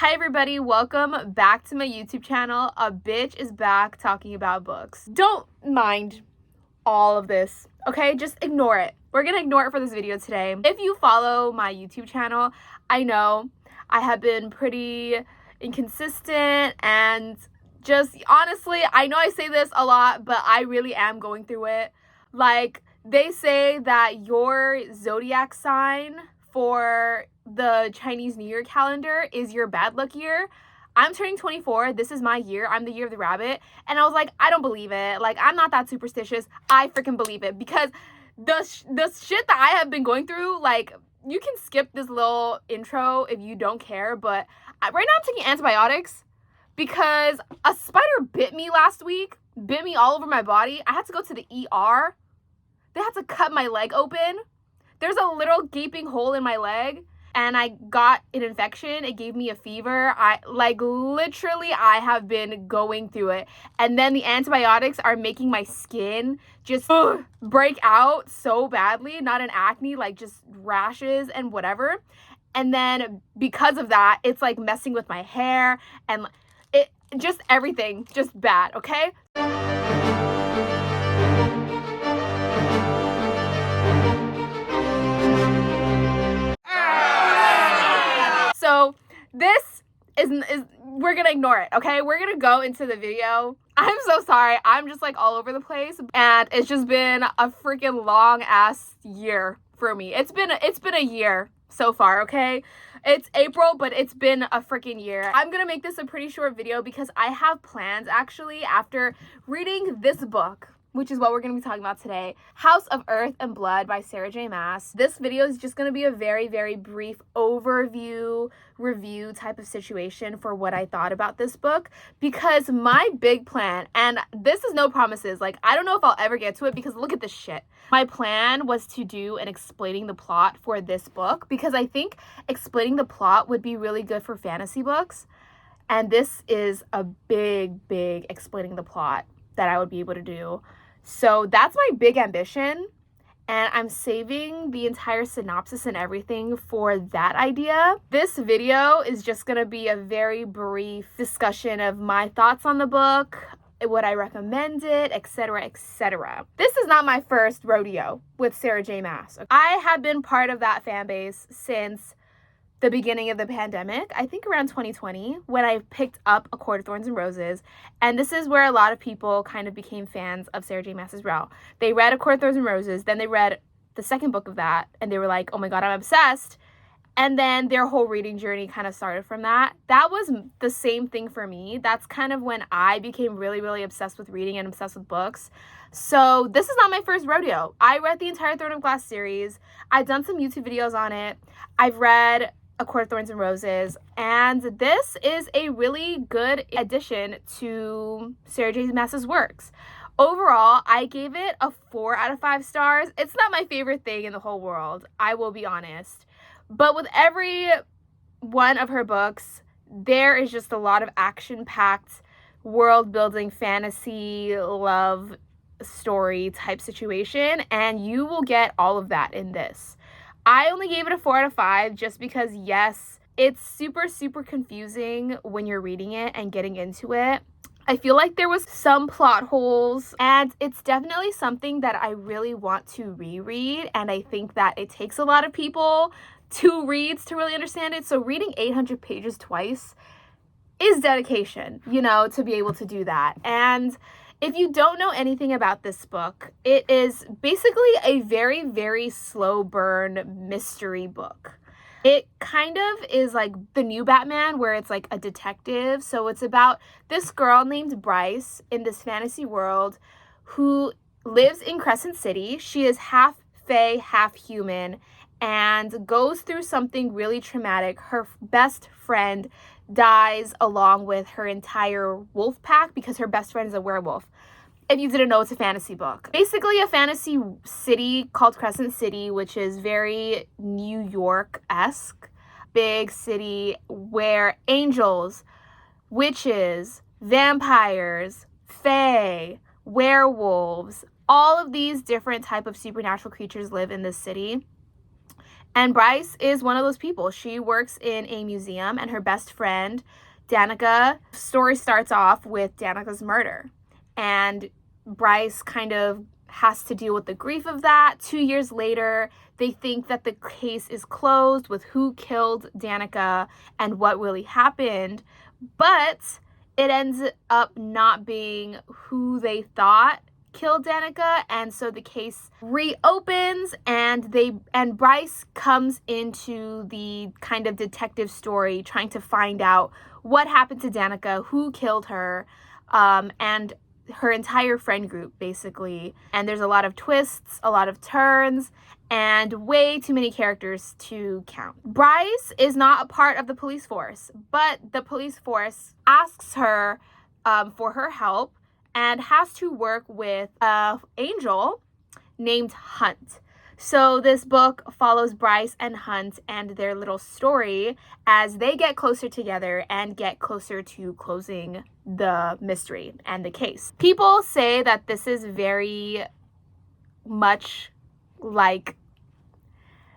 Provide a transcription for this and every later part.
Hi everybody, welcome back to my YouTube channel. A bitch is back talking about books. Don't mind all of this, okay? Just ignore it. We're gonna ignore it for this video today. If you follow my YouTube channel, I know I have been pretty inconsistent and just honestly, I know I say this a lot, but I really am going through it. Like, they say that your zodiac sign for the Chinese New Year calendar is your bad luck year. I'm turning 24. This is my year. I'm the year of the rabbit. And I was like, I don't believe it. Like, I'm not that superstitious. I freaking believe it because the shit that I have been going through, like, you can skip this little intro if you don't care, but right now I'm taking antibiotics because a spider bit me last week, bit me all over my body. I had to go to the ER. They had to cut my leg open. There's a little gaping hole in my leg and I got an infection. It gave me a fever. I have been going through it. And then the antibiotics are making my skin just break out so badly. Not an acne, like just rashes and whatever. And then because of that, it's like messing with my hair and it just everything just bad, okay? So this is we're gonna ignore it, okay? We're gonna go into the video. I'm so sorry. I'm just like all over the place, and it's just been a freaking long ass year for me. It's been a year so far, okay? It's April, but it's been a freaking year. I'm gonna make this a pretty short video because I have plans actually after reading this book, which is what we're going to be talking about today, House of Earth and Blood by Sarah J Maas. This video is just going to be a very, very brief overview, review type of situation for what I thought about this book because my big plan, and this is no promises, like I don't know if I'll ever get to it because look at this shit. My plan was to do an explaining the plot for this book because I think explaining the plot would be really good for fantasy books. And this is a big, big explaining the plot that I would be able to do. So that's my big ambition, and I'm saving the entire synopsis and everything for that idea. This video is just gonna be a very brief discussion of my thoughts on the book, would I recommend it, etc., etc. This is not my first rodeo with Sarah J Maas. I have been part of that fan base since the beginning of the pandemic, I think around 2020, when I picked up A Court of Thorns and Roses. And this is where a lot of people kind of became fans of Sarah J Maas as well. They read A Court of Thorns and Roses, then they read the second book of that, and they were like, oh my god, I'm obsessed. And then their whole reading journey kind of started from that. That was the same thing for me. That's kind of when I became really, really obsessed with reading and obsessed with books. So this is not my first rodeo. I read the entire Throne of Glass series. I've done some YouTube videos on it. I've read A Court of Thorns and Roses, and this is a really good addition to Sarah J Maas's works. Overall, I gave it a 4 out of 5 stars. It's not my favorite thing in the whole world, I will be honest. But with every one of her books, there is just a lot of action-packed, world-building, fantasy, love story type situation, and you will get all of that in this. I only gave it a 4 out of 5 just because, yes, it's super, super confusing when you're reading it and getting into it. I feel like there was some plot holes, and it's definitely something that I really want to reread, and I think that it takes a lot of people to read to really understand it. So reading 800 pages twice is dedication, you know, to be able to do that. And if you don't know anything about this book, it is basically a very, very slow burn mystery book. It kind of is like the new Batman, where it's like a detective. So it's about this girl named Bryce in this fantasy world who lives in Crescent City. She is half fae, half human, and goes through something really traumatic. Her best friend dies along with her entire wolf pack because her best friend is a werewolf. If you didn't know, it's a fantasy book. Basically a fantasy city called Crescent City, which is very New York-esque. Big city where angels, witches, vampires, fae, werewolves, all of these different type of supernatural creatures live in this city. And Bryce is one of those people. She works in a museum, and her best friend, Danica, story starts off with Danica's murder. And Bryce kind of has to deal with the grief of that. 2 years later, they think that the case is closed with who killed Danica and what really happened. But it ends up not being who they thought killed Danica, and so the case reopens, and Bryce comes into the kind of detective story trying to find out what happened to Danica, who killed her, and her entire friend group, basically. And there's a lot of twists, a lot of turns, and way too many characters to count. Bryce is not a part of the police force, but the police force asks her for her help and has to work with an angel named Hunt. So this book follows Bryce and Hunt and their little story as they get closer together and get closer to closing the mystery and the case. People say that this is very much like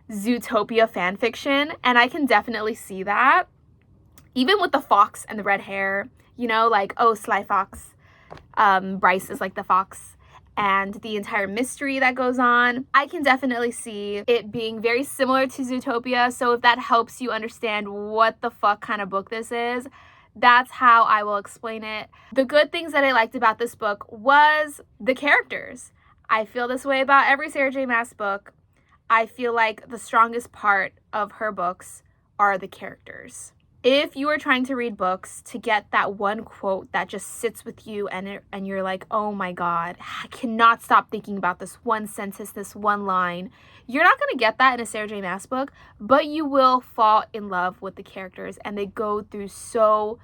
Zootopia fan fiction, and I can definitely see that. Even with the fox and the red hair, you know, like, oh, Sly Fox. Bryce is like the fox, and the entire mystery that goes on. I can definitely see it being very similar to Zootopia, so if that helps you understand what the fuck kind of book this is, that's how I will explain it. The good things that I liked about this book was the characters. I feel this way about every Sarah J Maas book. I feel like the strongest part of her books are the characters. If you are trying to read books to get that one quote that just sits with you and you're like, oh my God, I cannot stop thinking about this one sentence, this one line, you're not going to get that in a Sarah J Maas book, but you will fall in love with the characters, and they go through so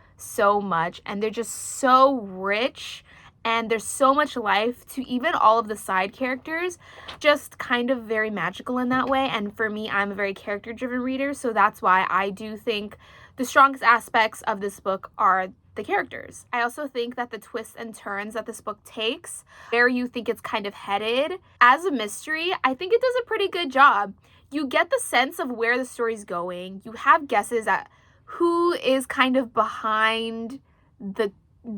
much, and they're just so rich, and there's so much life to even all of the side characters, just kind of very magical in that way. And for me, I'm a very character-driven reader, so that's why I do think the strongest aspects of this book are the characters. I also think that the twists and turns that this book takes, where you think it's kind of headed, as a mystery, I think it does a pretty good job. You get the sense of where the story's going. You have guesses at who is kind of behind the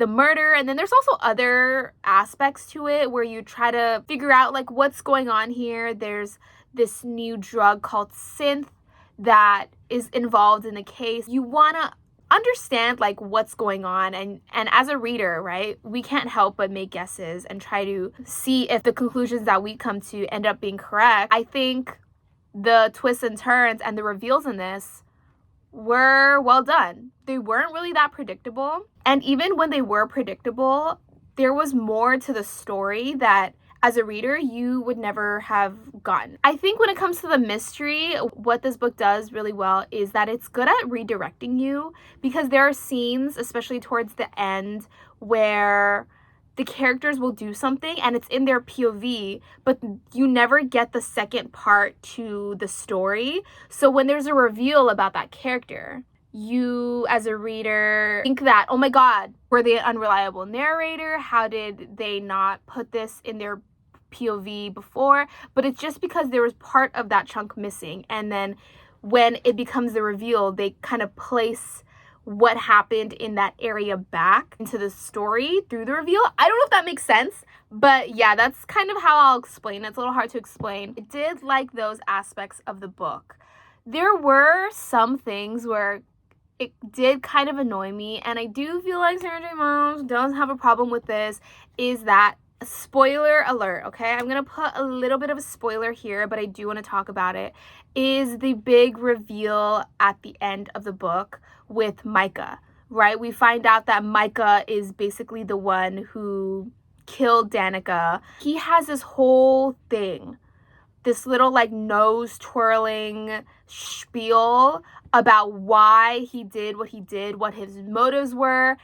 murder, and then there's also other aspects to it where you try to figure out like what's going on here. There's this new drug called synth that is involved in the case. You want to understand like what's going on, and as a reader, right, we can't help but make guesses and try to see if the conclusions that we come to end up being correct. I think the twists and turns and the reveals in this were well done. They weren't really that predictable, and even when they were predictable, there was more to the story that as a reader, you would never have gotten. I think when it comes to the mystery, what this book does really well is that it's good at redirecting you, because there are scenes, especially towards the end, where the characters will do something and it's in their POV, but you never get the second part to the story. So when there's a reveal about that character, you as a reader think that, oh my God, were they an unreliable narrator? How did they not put this in their POV before? But it's just because there was part of that chunk missing, and then when it becomes the reveal, they kind of place what happened in that area back into the story through the reveal. I don't know if that makes sense, but yeah, that's kind of how I'll explain it. It's a little hard to explain. I did like those aspects of the book. There were some things where it did kind of annoy me, and I do feel like Sarah J Maas does have a problem with this, is that, spoiler alert, okay? I'm going to put a little bit of a spoiler here, but I do want to talk about it, is the big reveal at the end of the book with Micah, right? We find out that Micah is basically the one who killed Danica. He has this whole thing, this little like nose twirling spiel about why he did what he did, what his motives were.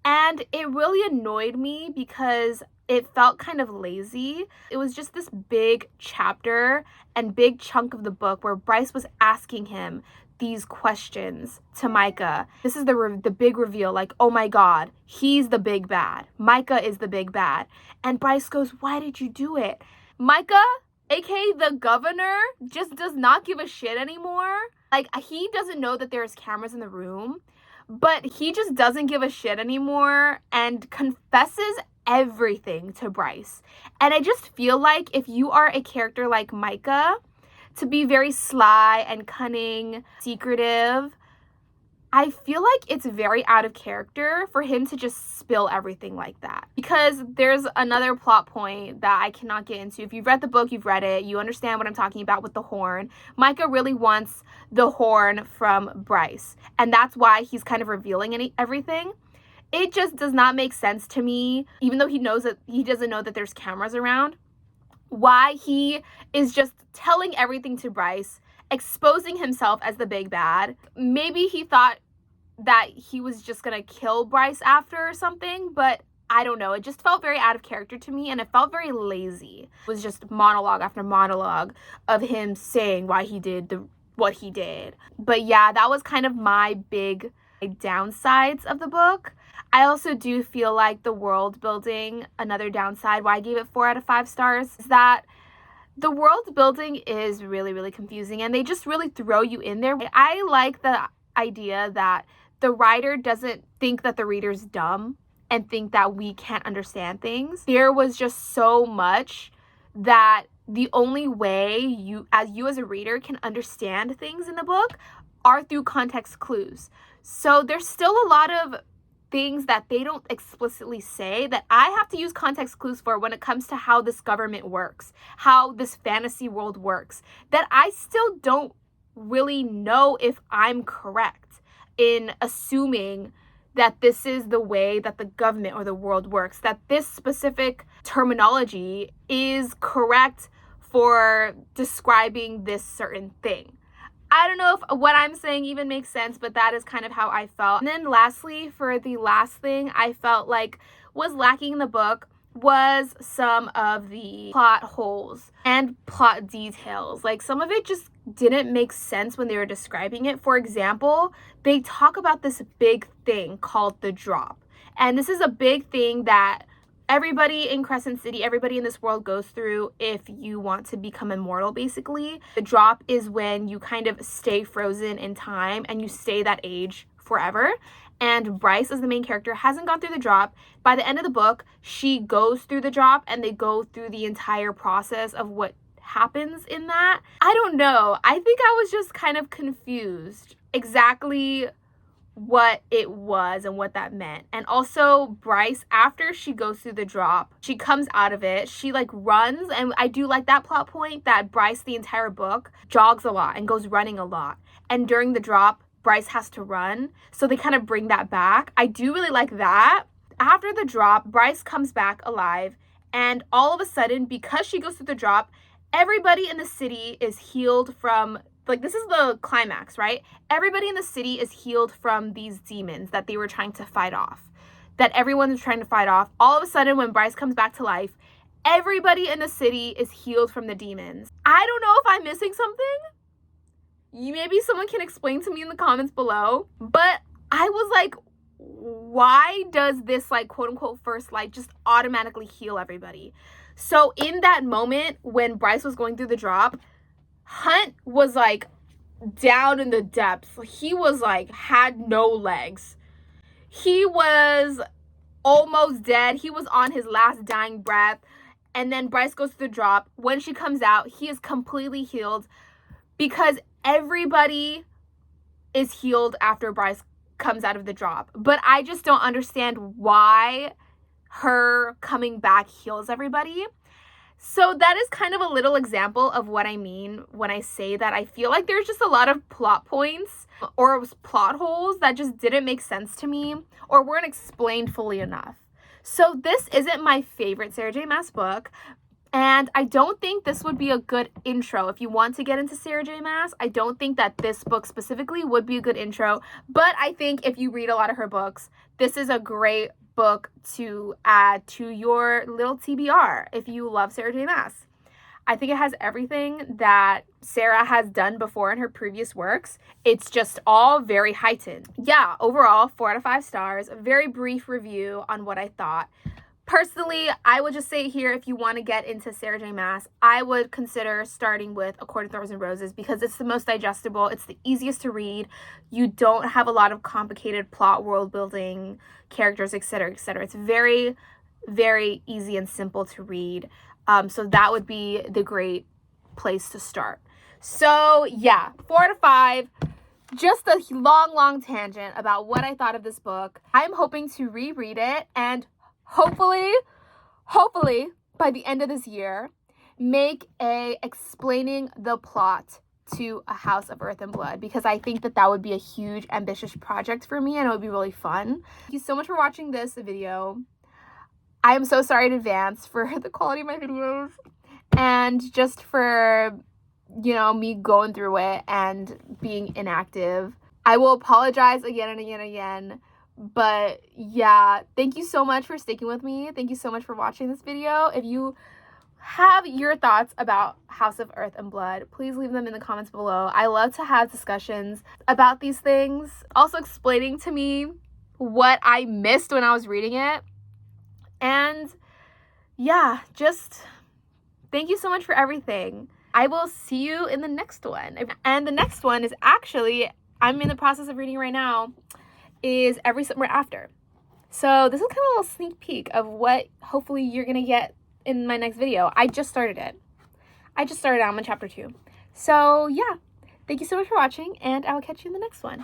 And it really annoyed me because it felt kind of lazy. It was just this big chapter and big chunk of the book where Bryce was asking him these questions to Micah. This is the big reveal, like, oh my God, he's the big bad. Micah is the big bad. And Bryce goes, why did you do it? Micah aka the governor, just does not give a shit anymore. Like, he doesn't know that there's cameras in the room, but he just doesn't give a shit anymore and confesses everything to Bryce. And I just feel like if you are a character like Micah, to be very sly and cunning, secretive, I feel like it's very out of character for him to just spill everything like that. Because there's another plot point that I cannot get into. If you've read the book, you've read it, you understand what I'm talking about with the horn. Micah really wants the horn from Bryce, and that's why he's kind of revealing everything. It just does not make sense to me, even though he knows that he doesn't know that there's cameras around, why he is just telling everything to Bryce, exposing himself as the big bad. Maybe he thought that he was just gonna kill Bryce after or something, but I don't know. It just felt very out of character to me, and it felt very lazy. It was just monologue after monologue of him saying why he did what he did. But yeah, that was kind of my big downsides of the book. I also do feel like the world building, another downside why I gave it 4 out of 5 stars, is that the world building is really, really confusing, and they just really throw you in there. I like the idea that the writer doesn't think that the reader's dumb and think that we can't understand things. There was just so much that the only way you as a reader can understand things in the book are through context clues. So there's still a lot of things that they don't explicitly say that I have to use context clues for when it comes to how this government works, how this fantasy world works, that I still don't really know if I'm correct in assuming that this is the way that the government or the world works, that this specific terminology is correct for describing this certain thing. I don't know if what I'm saying even makes sense, but that is kind of how I felt. And then lastly, for the last thing I felt like was lacking in the book was some of the plot holes and plot details. Like, some of it just didn't make sense when they were describing it. For example, they talk about this big thing called the drop. And this is a big thing that everybody in Crescent City, everybody in this world goes through if you want to become immortal, basically. The drop is when you kind of stay frozen in time and you stay that age forever. And Bryce, as the main character, hasn't gone through the drop. By the end of the book, she goes through the drop and they go through the entire process of what happens in that. I don't know. I think I was just kind of confused exactly what it was and what that meant. And also, Bryce, after she goes through the drop, she comes out of it, she like runs, and I do like that plot point that Bryce the entire book jogs a lot and goes running a lot, and during the drop Bryce has to run, so they kind of bring that back. I do really like that. After the drop, Bryce comes back alive, and all of a sudden, because she goes through the drop, everybody in the city is healed from, like, this is the climax, right? Everybody in the city is healed from these demons that they were trying to fight off, that everyone is trying to fight off. All of a sudden, when Bryce comes back to life, everybody in the city is healed from the demons. I don't know if I'm missing something. Maybe someone can explain to me in the comments below, but I was like, why does this, like, quote unquote first light just automatically heal everybody? So in that moment when Bryce was going through the drop, Hunt was like down in the depths. He was like, had no legs. He was almost dead. He was on his last dying breath. And then Bryce goes through the drop. When she comes out, he is completely healed because everybody is healed after Bryce comes out of the drop. But I just don't understand why her coming back heals everybody. So that is kind of a little example of what I mean when I say that I feel like there's just a lot of plot points or plot holes that just didn't make sense to me or weren't explained fully enough. So this isn't my favorite Sarah J Maas book, and I don't think this would be a good intro. If you want to get into Sarah J Maas, I don't think that this book specifically would be a good intro, but I think if you read a lot of her books, this is a great book to add to your little TBR if you love Sarah J Maas. I think it has everything that Sarah has done before in her previous works. It's just all very heightened. Yeah, overall, 4 out of 5 stars. A very brief review on what I thought. Personally, I would just say here, if you want to get into Sarah J Maas, I would consider starting with A Court of Thorns and Roses because it's the most digestible. It's the easiest to read. You don't have a lot of complicated plot, world building, characters, etc., etc. It's very, very easy and simple to read. So that would be the great place to start. So yeah, 4 out of 5. Just a long tangent about what I thought of this book. I'm hoping to reread it and hopefully by the end of this year, make a explaining the plot to A House of Earth and Blood, because I think that would be a huge ambitious project for me and it would be really fun. Thank you so much for watching this video. I am so sorry in advance for the quality of my videos and just for, you know, me going through it and being inactive. I will apologize again and again and again. But yeah, thank you so much for sticking with me. Thank you so much for watching this video. If you have your thoughts about House of Earth and Blood, please leave them in the comments below. I love to have discussions about these things. Also explaining to me what I missed when I was reading it. And yeah, just thank you so much for everything. I will see you in the next one. And the next one is actually, I'm in the process of reading right now, is Every Summer After. So this is kind of a little sneak peek of what hopefully you're gonna get in my next video. I just started it. I'm on chapter 2. So yeah, thank you so much for watching and I will catch you in the next one.